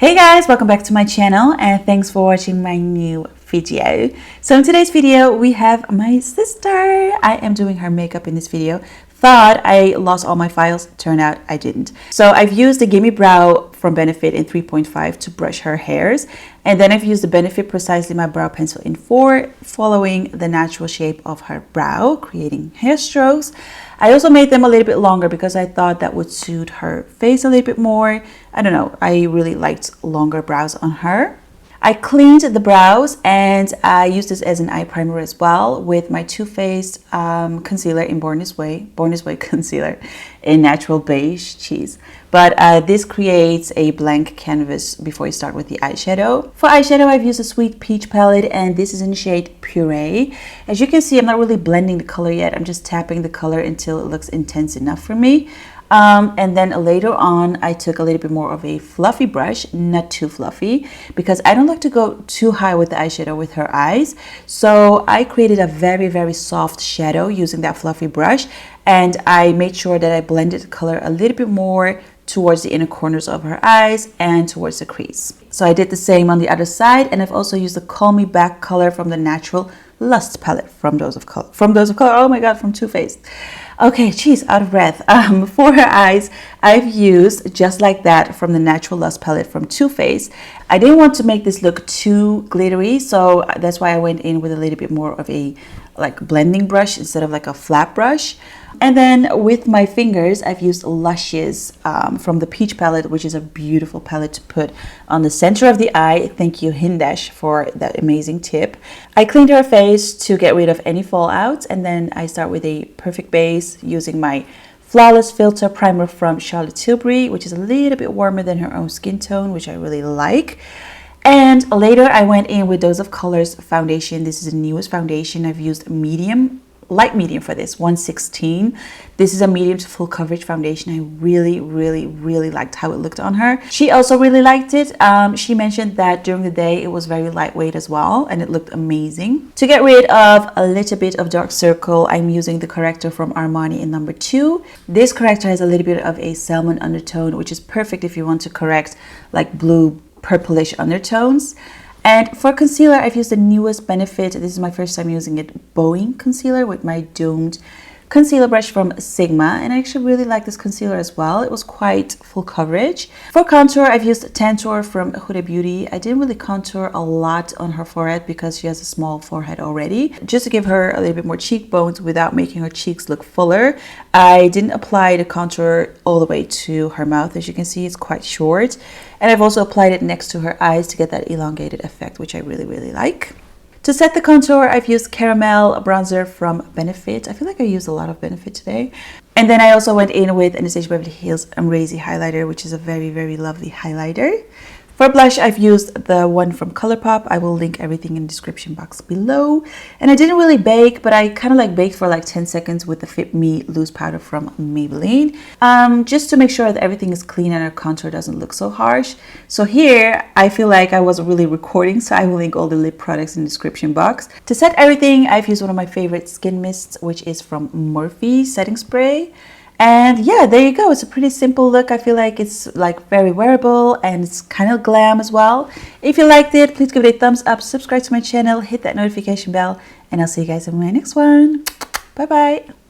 Hey guys, welcome back to my channel and thanks for watching my new video. So in today's video we have my sister. I am doing her makeup in this video. Thought I lost all my files, turned out I didn't. So I've used the Gimme Brow from Benefit in 3.5 to brush her hairs, and then I've used the Benefit Precisely My Brow Pencil in 4, following the natural shape of her brow, creating hair strokes. I also made them a little bit longer because I thought that would suit her face a little bit more. I don't know, I really liked longer brows on her. I cleaned the brows and I used this as an eye primer as well with my Too Faced concealer in Born This Way concealer in Natural Beige Cheese. But this creates a blank canvas before you start with the eyeshadow. For eyeshadow, I've used a Sweet Peach palette and this is in the shade Puree. As you can see, I'm not really blending the color yet. I'm just tapping the color until it looks intense enough for me. And then later on, I took a little bit more of a fluffy brush, not too fluffy, because I don't like to go too high with the eyeshadow with her eyes. So I created a very, very soft shadow using that fluffy brush. And I made sure that I blended the color a little bit more towards the inner corners of her eyes and towards the crease. So I did the same on the other side. And I've also used the Call Me Back color from the Natural Lust palette from Dose of Color. Oh my God, from Too Faced. Okay, geez, out of breath. For her eyes, I've used Just Like That from the Natural Lust palette from Too Faced. I didn't want to make this look too glittery, so that's why I went in with a little bit more of a blending brush instead of like a flat brush. And then with my fingers, I've used Luscious from the Peach palette, which is a beautiful palette to put on the center of the eye. Thank you, Hindash, for that amazing tip. I cleaned her face to get rid of any fallouts, and then I start with a perfect base using my Flawless Filter Primer from Charlotte Tilbury, which is a little bit warmer than her own skin tone, which I really like. And later I went in with Dose of Colors foundation. This is the newest foundation. I've used light medium for this, 116. This is a medium to full coverage foundation. I really liked how it looked on her. She also really liked it. She mentioned that during the day it was very lightweight as well and it looked amazing. To get rid of a little bit of dark circle, I'm using the corrector from Armani in number 2. This corrector has a little bit of a salmon undertone, which is perfect if you want to correct like blue purplish undertones. And for concealer, I've used the newest Benefit. This is my first time using it, Boeing concealer with my domed concealer brush from Sigma. And I actually really like this concealer as well. It was quite full coverage. For contour, I've used Tantour from Huda Beauty. I didn't really contour a lot on her forehead because she has a small forehead already. Just to give her a little bit more cheekbones without making her cheeks look fuller. I didn't apply the contour all the way to her mouth. As you can see, it's quite short. And I've also applied it next to her eyes to get that elongated effect, which I really like. To set the contour, I've used Caramel Bronzer from Benefit. I feel like I used a lot of Benefit today. And then I also went in with Anastasia Beverly Hills Amazing Highlighter, which is a very lovely highlighter. For blush, I've used the one from ColourPop. I will link everything in the description box below. And I didn't really bake, but I kind of like baked for like 10 seconds with the Fit Me loose powder from Maybelline. Just to make sure that everything is clean and our contour doesn't look so harsh. So here, I feel like I wasn't really recording, so I will link all the lip products in the description box. To set everything, I've used one of my favorite skin mists, which is from Morphe Setting Spray. And yeah, there you go. It's a pretty simple look. I feel like it's like very wearable and it's kind of glam as well. If you liked it, please give it a thumbs up, subscribe to my channel, hit that notification bell, and I'll see you guys in my next one. Bye bye.